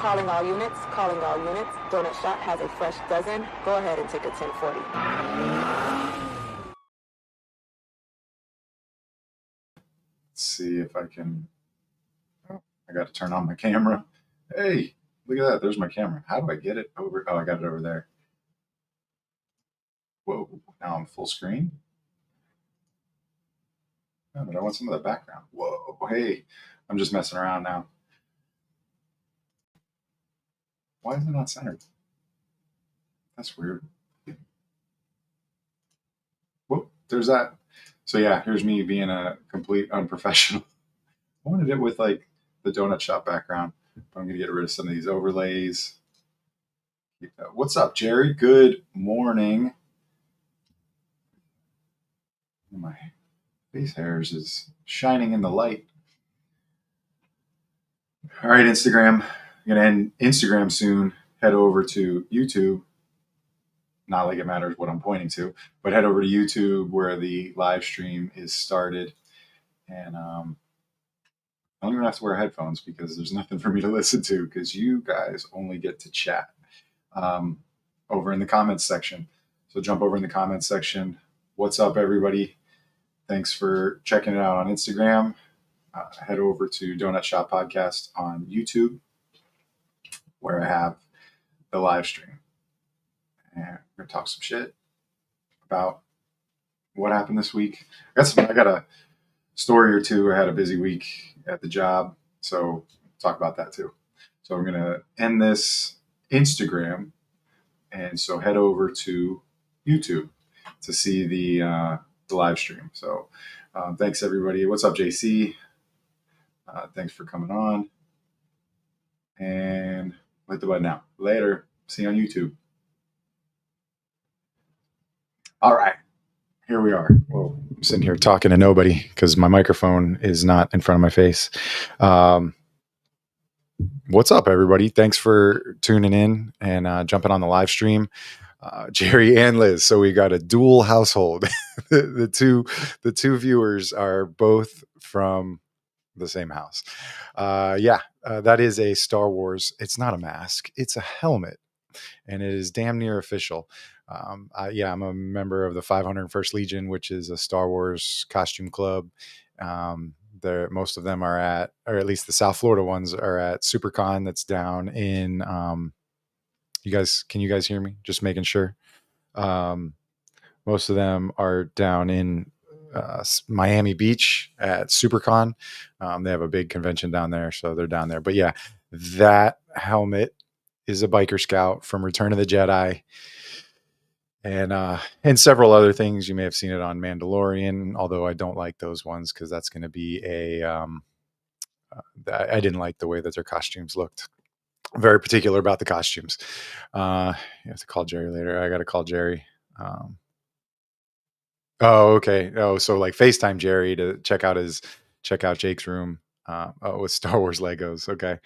Calling all units, calling all units. Donut Shop has a fresh dozen. Go ahead and take a 1040. Let's see if I can. Oh, I got to turn on my camera. Hey, look at that. There's my camera. How do I get it over? Oh, I got it over there. Whoa, now I'm full screen. No, but I want some of the background. Whoa, hey, I'm just messing around now. Why is it not centered? That's weird. Whoop, there's that. So yeah, here's me being a complete unprofessional. I wanted it with like the donut shop background, but I'm gonna get rid of some of these overlays. What's up, Jerry? Good morning. My face hairs is shining in the light. All right, Instagram. I'm gonna end Instagram soon. Head over to YouTube. Not like it matters what I'm pointing to, but head over to YouTube where the live stream is started. And I don't even have to wear headphones because there's nothing for me to listen to because you guys only get to chat over in the comments section. So jump over in the comments section. What's up, everybody? Thanks for checking it out on Instagram. Head over to Donut Shop Podcast on YouTube where I have the live stream. And we're going to talk some shit about what happened this week. I got a story or two. I had a busy week at the job, so talk about that too. So I'm going to end this Instagram, and so head over to YouTube to see the live stream. So thanks, everybody. What's up, JC? Thanks for coming on. And hit the button now. Later. See you on YouTube. All right. Here we are. Well, I'm sitting here talking to nobody because my microphone is not in front of my face. What's up, everybody? Thanks for tuning in and jumping on the live stream. Jerry and Liz. So we got a dual household. the two viewers are both from the same house. That is a Star Wars. It's not a mask. It's a helmet, and it is damn near official. I'm a member of the 501st Legion, which is a Star Wars costume club. Most of them are at, or at least the South Florida ones are at SuperCon. That's down in. Can you guys hear me? Just making sure. Most of them are down in Miami Beach at SuperCon. They have a big convention down there, so they're down there. But yeah, that helmet is a biker scout from Return of the Jedi, and several other things. You may have seen it on Mandalorian, although I don't like those ones because that's going to be I didn't like the way that their costumes looked. I'm very particular about the costumes. You have to call Jerry later. I got to call Jerry. Oh, okay. Oh, so like FaceTime Jerry to check out Jake's room with Star Wars Legos. Okay.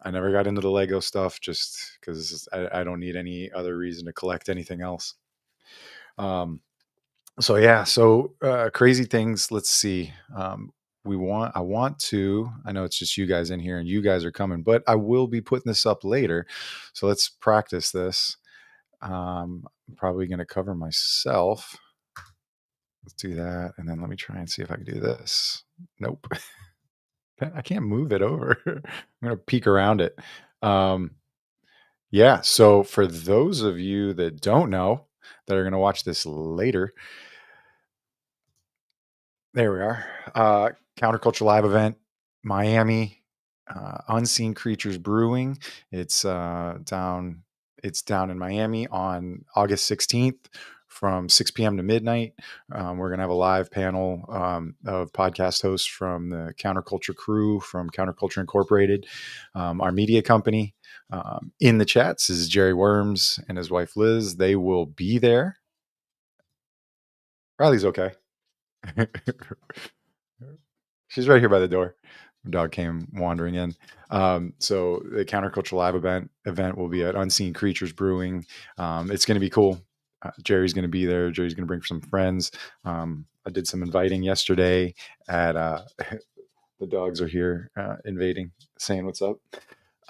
I never got into the Lego stuff just because I don't need any other reason to collect anything else. So crazy things. Let's see. I know it's just you guys in here and you guys are coming, but I will be putting this up later. So let's practice this. I'm probably going to cover myself. Let's do that. And then let me try and see if I can do this. Nope. I can't move it over. I'm going to peek around it. So for those of you that don't know, that are going to watch this later, there we are. Counterculture Live event, Miami, Unseen Creatures Brewing. It's down in Miami on August 16th from 6 p.m. to midnight. We're going to have a live panel of podcast hosts from the Counterculture crew from Counterculture Incorporated, our media company. In the chats is Jerry Worms and his wife Liz. They will be there. Riley's okay. She's right here by the door. My dog came wandering in. So the Counterculture Live event will be at Unseen Creatures Brewing. It's going to be cool. Jerry's going to be there. Jerry's going to bring some friends. I did some inviting yesterday at the dogs are here invading, saying what's up.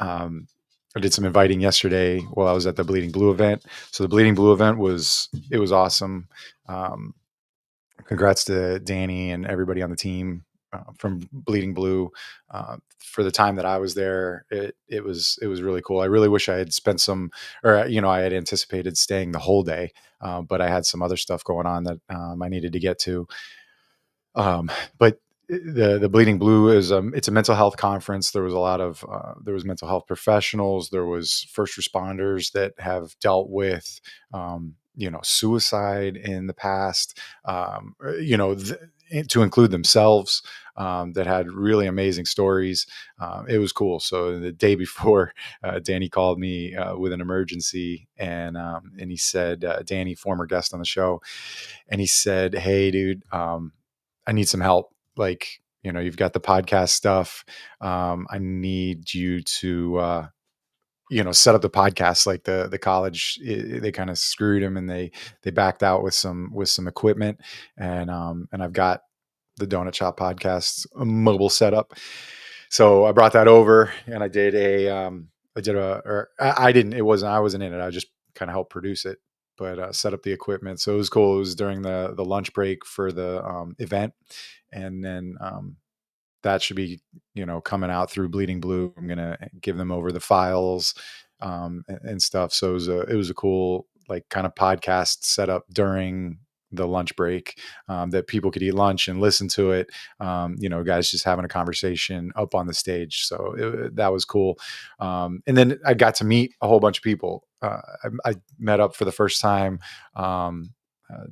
I did some inviting yesterday while I was at the Bleeding Blue event. So the Bleeding Blue event was awesome. Um, Congrats to Danny and everybody on the team from Bleeding Blue for the time that I was there. It was really cool. I really wish I had spent some, or I had anticipated staying the whole day, but I had some other stuff going on that I needed to get to. But the Bleeding Blue is it's a mental health conference. There was a lot of there was mental health professionals. There was first responders that have dealt with suicide in the past. To include themselves, that had really amazing stories. It was cool. So the day before, Danny called me with an emergency, and he said, Danny, former guest on the show, and he said, "Hey, dude, I need some help. Like, you've got the podcast stuff. I need you to, set up the podcast." Like the college, they kind of screwed him, and they backed out with some equipment, and I've got the Donut Shop podcast mobile setup. So I brought that over, and I did I didn't, I wasn't in it. I just kind of helped produce it, but set up the equipment. So it was cool. It was during the lunch break for the event. And then that should be, coming out through Bleeding Blue. I'm going to give them over the files and stuff. So it was a cool, like, kind of podcast setup during the lunch break, that people could eat lunch and listen to it. Guys just having a conversation up on the stage. So that was cool. And then I got to meet a whole bunch of people. I met up for the first time.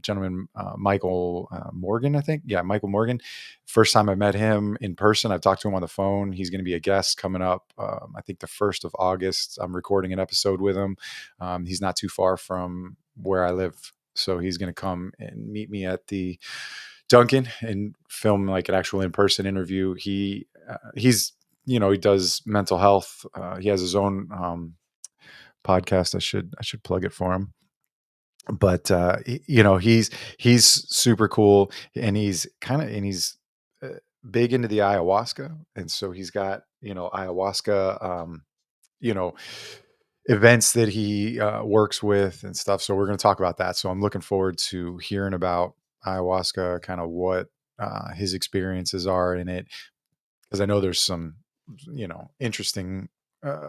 Gentleman, Michael Morgan, I think. Yeah, Michael Morgan. First time I met him in person. I've talked to him on the phone. He's going to be a guest coming up, I think the 1st of August. I'm recording an episode with him. He's not too far from where I live. So he's going to come and meet me at the Dunkin' and film like an actual in-person interview. He's, he does mental health. He has his own podcast. I should plug it for him. But he's super cool, and he's uh, big into the ayahuasca, and so he's got ayahuasca you know events that he works with and stuff. So we're going to talk about that. So I'm looking forward to hearing about ayahuasca, kind of what his experiences are in it, because I know there's some interesting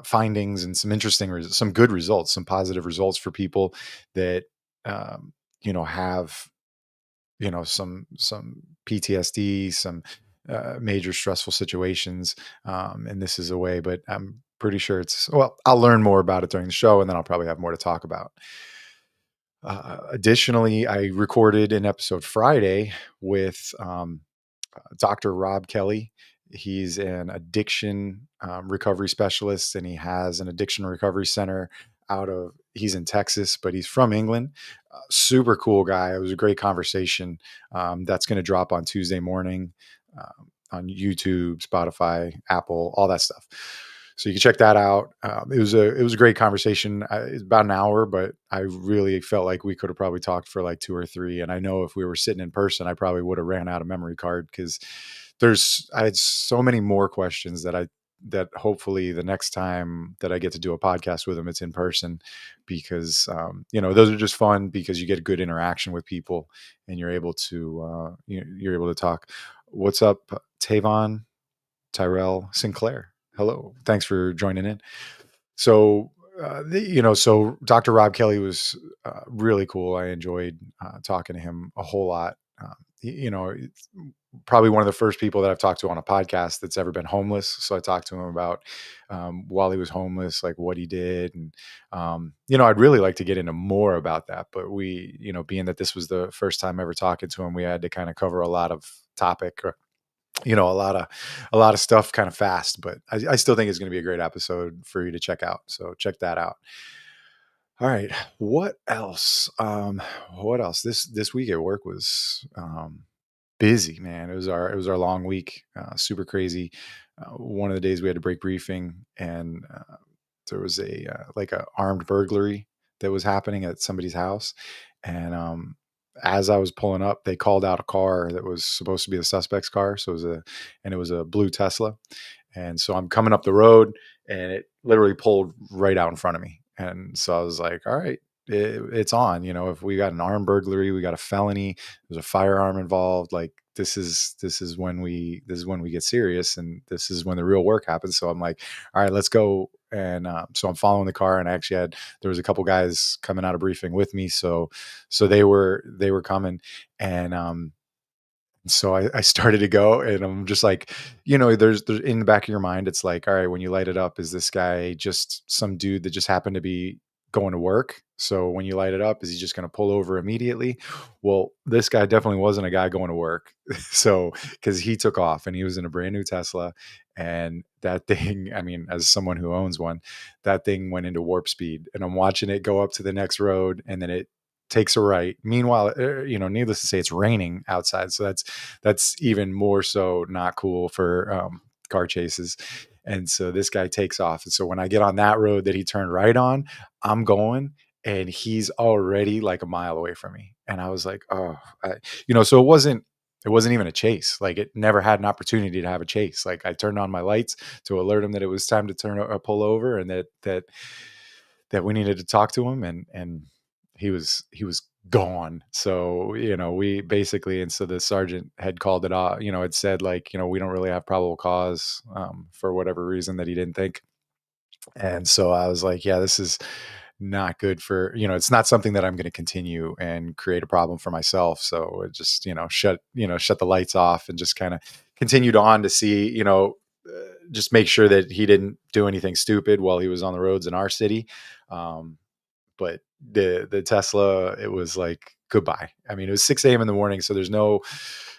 findings and some some good results, some positive results for people that have some PTSD, some major stressful situations, and this is a way. But I'm pretty sure I'll learn more about it during the show, and then I'll probably have more to talk about. Additionally, I recorded an episode Friday with Dr. Rob Kelly. He's an addiction recovery specialist, and he has an addiction recovery center he's in Texas, but he's from England. Super cool guy. It was a great conversation. That's going to drop on Tuesday morning on YouTube, Spotify, Apple, all that stuff. So you can check that out. It was a great conversation. It was about an hour, but I really felt like we could have probably talked for like 2 or 3. And I know if we were sitting in person, I probably would have ran out of memory card, because I had so many more questions that hopefully the next time that I get to do a podcast with him, it's in person, because those are just fun, because you get good interaction with people, and you're able to you're able to talk. What's up, Tavon Tyrell Sinclair? Hello, thanks for joining in. So so Dr. Rob Kelly was really cool. I enjoyed talking to him a whole lot. It's probably one of the first people that I've talked to on a podcast that's ever been homeless. So I talked to him about while he was homeless, like what he did. And, I'd really like to get into more about that. But being that this was the first time ever talking to him, we had to kind of cover a lot of topic, or, a lot of stuff kind of fast. But I still think it's going to be a great episode for you to check out. So check that out. All right. What else? This week at work was busy, man. It was our long week, super crazy. One of the days we had to break briefing, and there was a armed burglary that was happening at somebody's house. And as I was pulling up, they called out a car that was supposed to be the suspect's car. So it was a blue Tesla. And so I'm coming up the road, and it literally pulled right out in front of me. And so I was like, all right, it's on. If we got an armed burglary, we got a felony, there's a firearm involved. Like this is when we get serious, and this is when the real work happens. So I'm like, all right, let's go. And so I'm following the car, and I actually there was a couple guys coming out of briefing with me, so they were coming, and so I started to go, and I'm just like, there's in the back of your mind, it's like, all right, when you light it up, is this guy just some dude that just happened to be going to work? So when you light it up, is he just going to pull over immediately? Well, this guy definitely wasn't a guy going to work. So, because he took off, and he was in a brand new Tesla, and that thing, I mean, as someone who owns one, that thing went into warp speed, and I'm watching it go up to the next road, and then it takes a right. Meanwhile, needless to say, it's raining outside, so that's even more so not cool for car chases. And so this guy takes off, and so when I get on that road that he turned right on, I'm going, and he's already like a mile away from me, and I was like, oh, so it wasn't even a chase. Like, it never had an opportunity to have a chase. Like, I turned on my lights to alert him that it was time to pull over, and that we needed to talk to him, and he was gone. So, we basically, and so the sergeant had called it off, had said, like, we don't really have probable cause, for whatever reason that he didn't think. And so I was like, yeah, this is not good for, it's not something that I'm going to continue and create a problem for myself. So it just, shut the lights off, and just kind of continued on to see, just make sure that he didn't do anything stupid while he was on the roads in our city. But the Tesla, it was like goodbye. I mean, it was 6 a.m. in the morning, so there's no,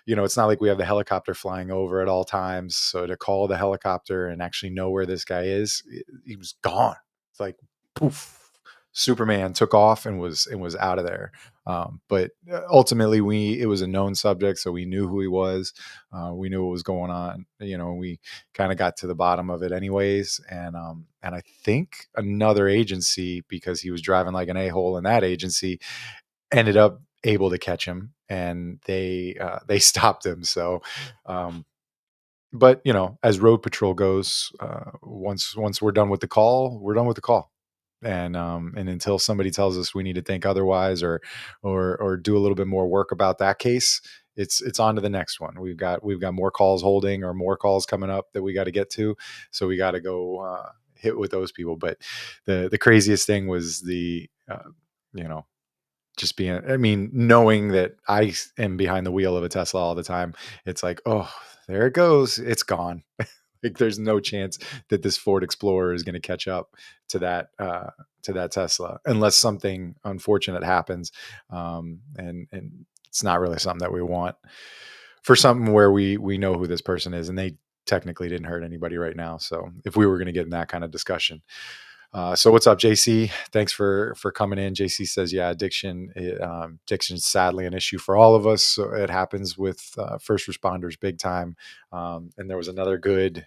it's not like we have the helicopter flying over at all times. So to call the helicopter and actually know where this guy is, he was gone. It's like poof. Superman took off and was out of there. But ultimately, it was a known subject, so we knew who he was. We knew what was going on. We kind of got to the bottom of it, anyways. And I think another agency, because he was driving like an a-hole in that agency, ended up able to catch him, and they stopped him. So. But as road patrol goes, once we're done with the call, we're done with the call. And until somebody tells us we need to think otherwise, or do a little bit more work about that case, it's on to the next one. We've got more calls holding, or more calls coming up that we got to get to, so we got to go hit with those people. But the craziest thing was just being, I mean, knowing that I am behind the wheel of a Tesla all the time. It's like, oh, there it goes, it's gone. Like, there's no chance that this Ford Explorer is going to catch up to that Tesla, unless something unfortunate happens. And it's not really something that we want for something where we know who this person is, and they technically didn't hurt anybody right now. So if we were going to get in that kind of discussion. So what's up, JC? Thanks for coming in. JC says, yeah, addiction is sadly an issue for all of us. So it happens with first responders big time. And there was another good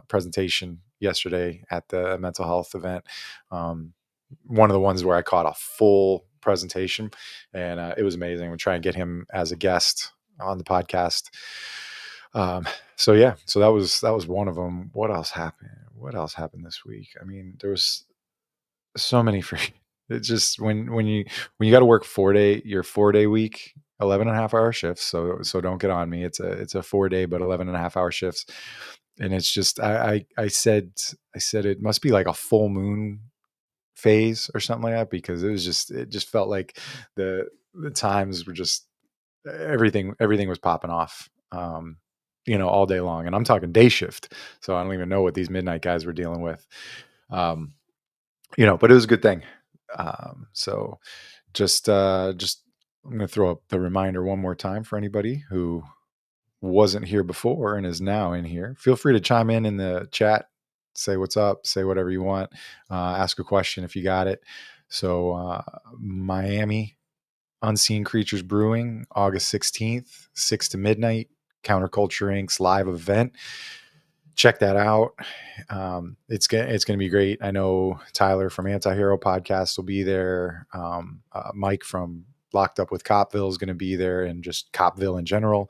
presentation yesterday at the mental health event. One of the ones where I caught a full presentation, and it was amazing. We'll try and get him as a guest on the podcast. So that was one of them. What else happened this week? I mean, there was so many free. It's just when you got to work your 4-day week, 11.5-hour shifts. So don't get on me. It's a 4-day, but 11.5-hour shifts. And it's just, I said it must be like a full moon phase or something like that, because it just felt like the times were just, everything was popping off, all day long. And I'm talking day shift. So I don't even know what these midnight guys were dealing with. But it was a good thing. So just I'm going to throw up the reminder one more time for anybody who wasn't here before and is now in here. Feel free to chime in the chat, say what's up, say whatever you want, ask a question if you got it. So Miami Unseen Creatures Brewing, August 16th, 6 to midnight, Counterculture Inc.'s live event. Check that out. It's going to be great. I know Tyler from Antihero Podcast will be there. Mike from Locked Up with Copville is going to be there, and just Copville in general.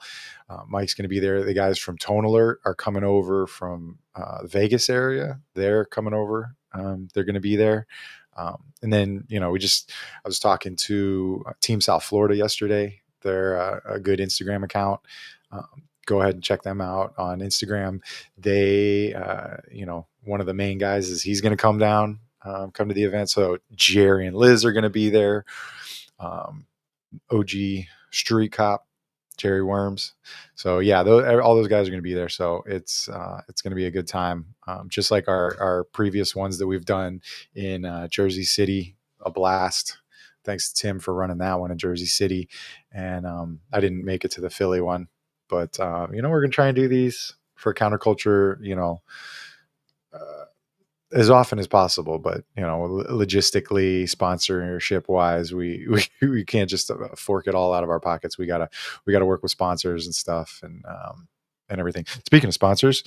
Mike's going to be there. The guys from Tone Alert are coming over from the Vegas area. They're coming over. They're going to be there. And then, I was talking to Team South Florida yesterday. They're a good Instagram account. Go ahead and check them out on Instagram. They, one of the main guys is he's going to come down, come to the event. So Jerry and Liz are going to be there. OG Street Cop, Jerry Worms. So yeah, all those guys are going to be there. So it's going to be a good time. Just like our previous ones that we've done in Jersey City, a blast. Thanks to Tim for running that one in Jersey City. And I didn't make it to the Philly one, but we're going to try and do these for Counterculture, as often as possible, but logistically, sponsorship wise, we can't just fork it all out of our pockets. We gotta work with sponsors and stuff and everything. Speaking of sponsors,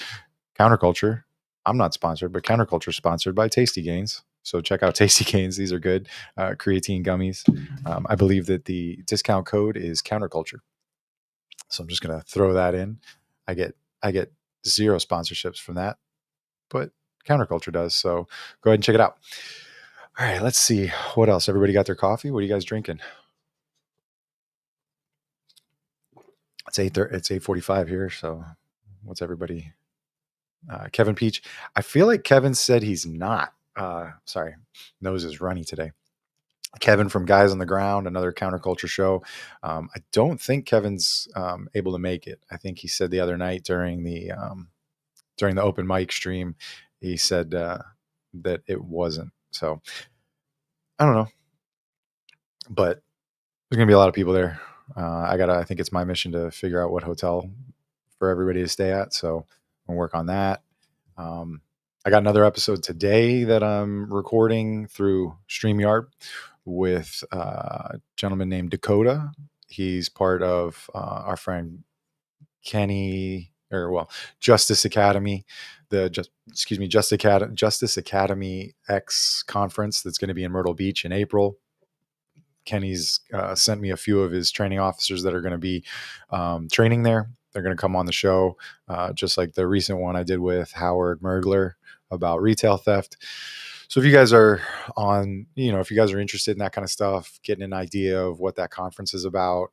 Counterculture, I'm not sponsored, but Counterculture is sponsored by Tasty Gains. So check out Tasty Gains. These are good creatine gummies. I believe that the discount code is Counterculture. So I'm just gonna throw that in. I get 0 sponsorships from that, but Counterculture does. So go ahead and check it out. All right, let's see what else. Everybody got their coffee? What are you guys drinking? It's 8:45 here. So what's everybody? Kevin Peach. I feel like Kevin said he's not. Sorry, nose is runny today. Kevin from Guys on the Ground, another Counterculture show. I don't think Kevin's able to make it. I think he said the other night during the open mic stream, he said that it wasn't. So I don't know, but there's gonna be a lot of people there. I think it's my mission to figure out what hotel for everybody to stay at. So I'll work on that. I got another episode today that I'm recording through StreamYard with a gentleman named Dakota. He's part of our friend Kenny, Justice Academy, Justice Academy X conference that's going to be in Myrtle Beach in April. Kenny's sent me a few of his training officers that are going to be training there. They're going to come on the show, just like the recent one I did with Howard Mergler about retail theft. So if you guys are if you guys are interested in that kind of stuff, getting an idea of what that conference is about,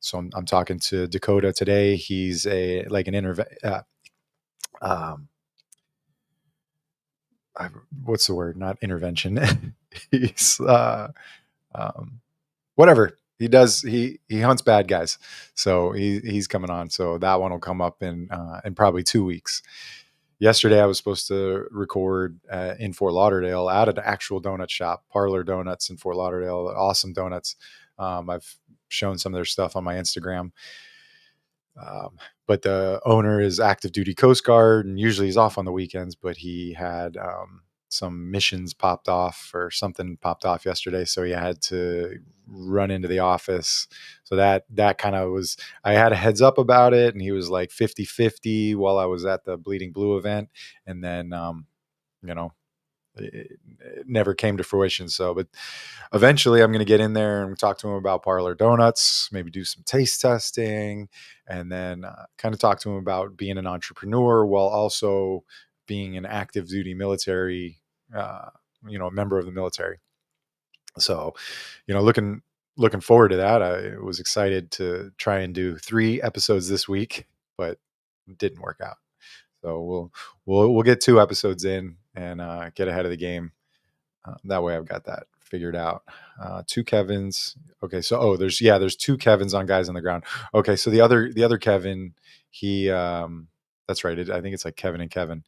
so I'm talking to Dakota today. He's what's the word? Not intervention. He's whatever he does. He hunts bad guys. So he's coming on. So that one will come up in probably 2 weeks. Yesterday I was supposed to record in Fort Lauderdale at an actual donut shop, Parlor Donuts in Fort Lauderdale. Awesome donuts. I've shown some of their stuff on my Instagram. But the owner is active duty Coast Guard and usually he's off on the weekends, but he had some missions popped off or something popped off yesterday. So he had to run into the office. So that kind of was, I had a heads up about it and he was like 50-50 while I was at the Bleeding Blue event. And then, it never came to fruition. So, but eventually I'm going to get in there and talk to him about Parlor Donuts, maybe do some taste testing, and then kind of talk to him about being an entrepreneur while also being an active duty military, member of the military. So, looking forward to that. I was excited to try and do 3 episodes this week, but it didn't work out. So we'll get 2 episodes in and get ahead of the game. That way I've got that figured out. 2 Kevins. Okay. So, there's 2 Kevins on Guys on the Ground. Okay. So the other Kevin, he, that's right. I think it's like Kevin and Kevin.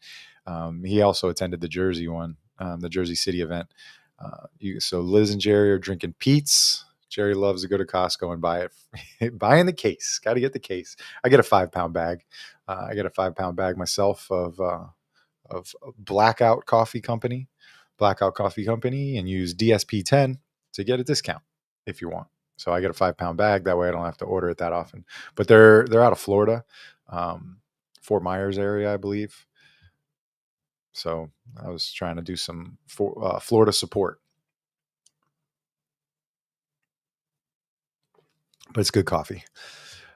He also attended the Jersey one, the Jersey City event. So Liz and Jerry are drinking Pete's. Jerry loves to go to Costco and buy it. Buying the case. Got to get the case. I get a 5-pound bag. I get a 5-pound bag myself of Blackout Coffee Company, and use DSP10 to get a discount if you want. So I get a 5-pound bag. That way I don't have to order it that often. But they're out of Florida, Fort Myers area, I believe. So I was trying to do some Florida support. but it's good coffee.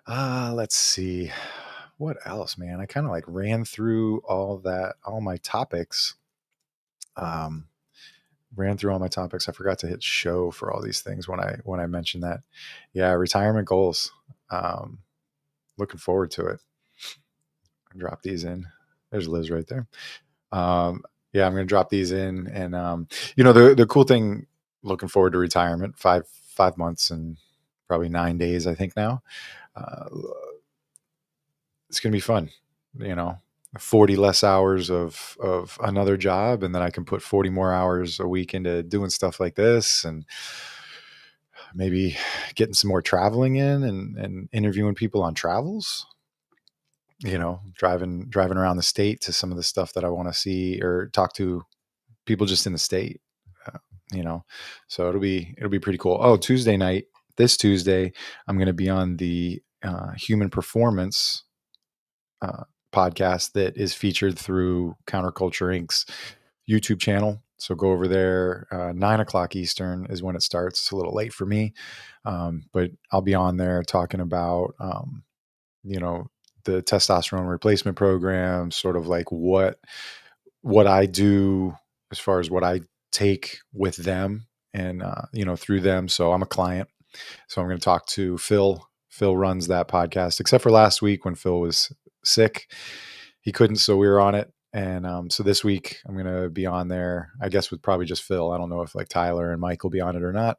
Let's see. What else, man? I kind of like ran through all my topics. Um, ran through all my topics. I forgot to hit show for all these things when I mentioned that. Yeah, retirement goals. Um, looking forward to it. Drop these in. There's Liz right there. Yeah, I'm going to drop these in, and the cool thing. Looking forward to retirement. 5 months and probably 9 days, I think now. Uh, it's going to be fun. 40 less hours of another job, and then I can put 40 more hours a week into doing stuff like this, and maybe getting some more traveling in, and interviewing people on travels. Driving around the state to some of the stuff that I want to see or talk to people just in the state. Uh, so it'll be pretty cool. Oh, Tuesday night, this Tuesday, I'm going to be on the Human Performance podcast that is featured through Counterculture Inc.'s YouTube channel. So go over there. 9:00 Eastern is when it starts. It's a little late for me, but I'll be on there talking about the testosterone replacement program, sort of like what I do as far as what I take with them and through them. So I'm a client. So I'm going to talk to Phil. Phil runs that podcast, except for last week when Phil was sick. He couldn't, so we were on it. And so this week I'm going to be on there, I guess, with probably just Phil. I don't know if like Tyler and Mike will be on it or not,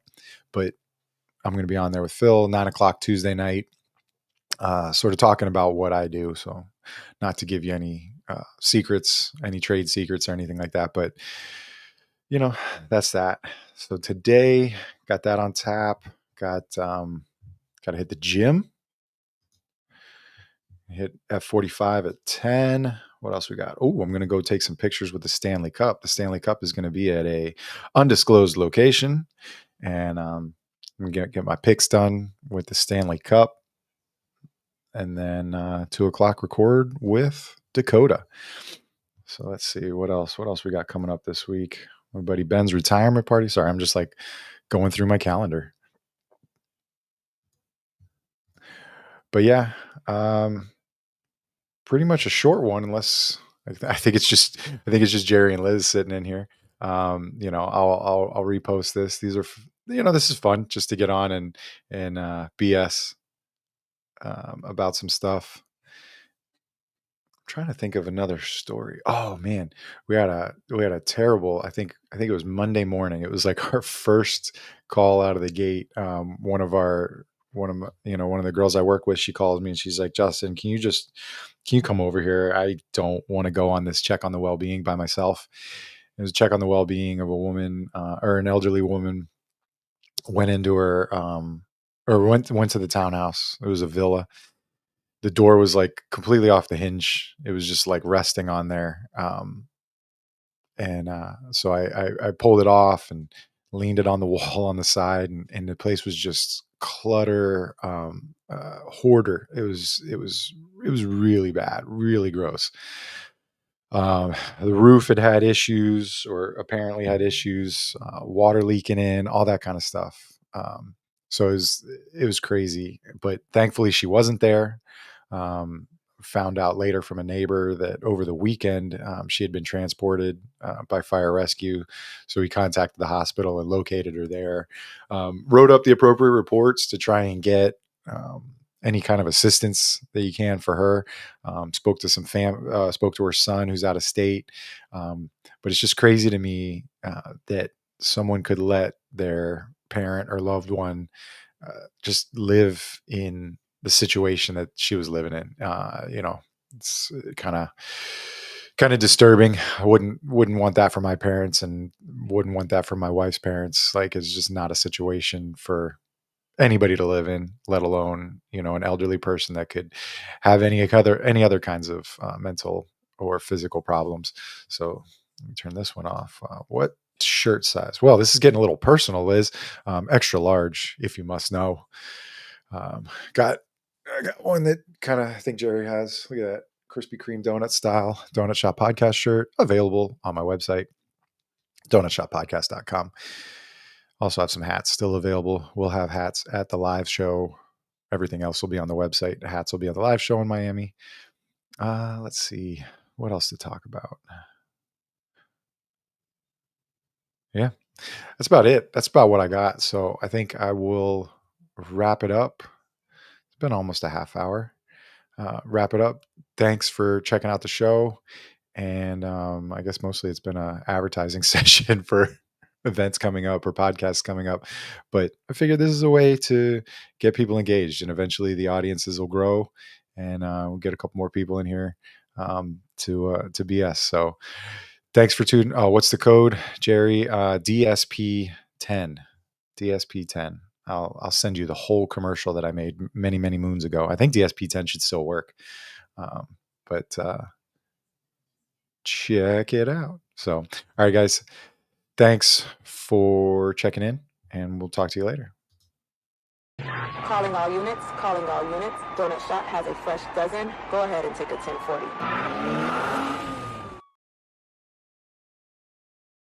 but I'm going to be on there with Phil, 9:00 Tuesday night, sort of talking about what I do. So not to give you any secrets, any trade secrets or anything like that, but that's that. So today got that on tap. Got to hit the gym. Hit F45 at 10. What else we got? Oh, I'm going to go take some pictures with the Stanley Cup. The Stanley Cup is going to be at a undisclosed location, and I'm going to get my pics done with the Stanley Cup, and then 2:00 record with Dakota. So let's see what else we got coming up this week. My buddy Ben's retirement party. Sorry, I'm just like going through my calendar. But yeah, pretty much a short one, unless I think it's just Jerry and Liz sitting in here. I'll repost this. These are this is fun just to get on and BS about some stuff. I'm trying to think of another story. Oh man, we had a terrible. I think it was Monday morning. It was like our first call out of the gate. One of the girls I work with, she calls me and she's like, Justin, can you come over here? I don't want to go on this check on the well-being by myself. It was a check on the well-being of a woman or an elderly woman. Went into her or went to the townhouse. It was a villa. The door was like completely off the hinge. It was just like resting on there. So I pulled it off and leaned it on the wall on the side, and the place was just clutter, hoarder. It was really bad, really gross. The roof had issues, or apparently had issues, water leaking in, all that kind of stuff. So it was crazy, but thankfully she wasn't there. Found out later from a neighbor that over the weekend she had been transported by fire rescue. So we contacted the hospital and located her there. Wrote up the appropriate reports to try and get any kind of assistance that you can for her. Spoke to spoke to her son who's out of state. But it's just crazy to me that someone could let their parent or loved one just live in the situation that she was living in. It's kind of disturbing. I wouldn't want that for my parents, and wouldn't want that for my wife's parents. Like, it's just not a situation for anybody to live in, let alone, an elderly person that could have any other kinds of mental or physical problems. So let me turn this one off. What shirt size? Well, this is getting a little personal, Liz. Extra large, if you must know. I got one that kind of, I think Jerry has. Look at that Krispy Kreme donut style Donut Shop Podcast shirt, available on my website, donutshoppodcast.com. Also have some hats still available. We'll have hats at the live show everything else will be on the website. The hats will be on the live show in Miami. Let's see what else to talk about. Yeah, that's about it. That's about what I got. So I think I will wrap it up. It's been almost a half hour. Wrap it up. Thanks for checking out the show. And I guess mostly it's been a advertising session for events coming up or podcasts coming up. But I figured this is a way to get people engaged, and eventually the audiences will grow, and we'll get a couple more people in here to BS. So thanks for tuning. Oh, what's the code, Jerry? DSP10. DSP10. I'll send you the whole commercial that I made many, many moons ago. I think DSP10 should still work. But check it out. So, all right, guys, thanks for checking in, and we'll talk to you later. Calling all units, calling all units. Donut Shop has a fresh dozen. Go ahead and take a 1040.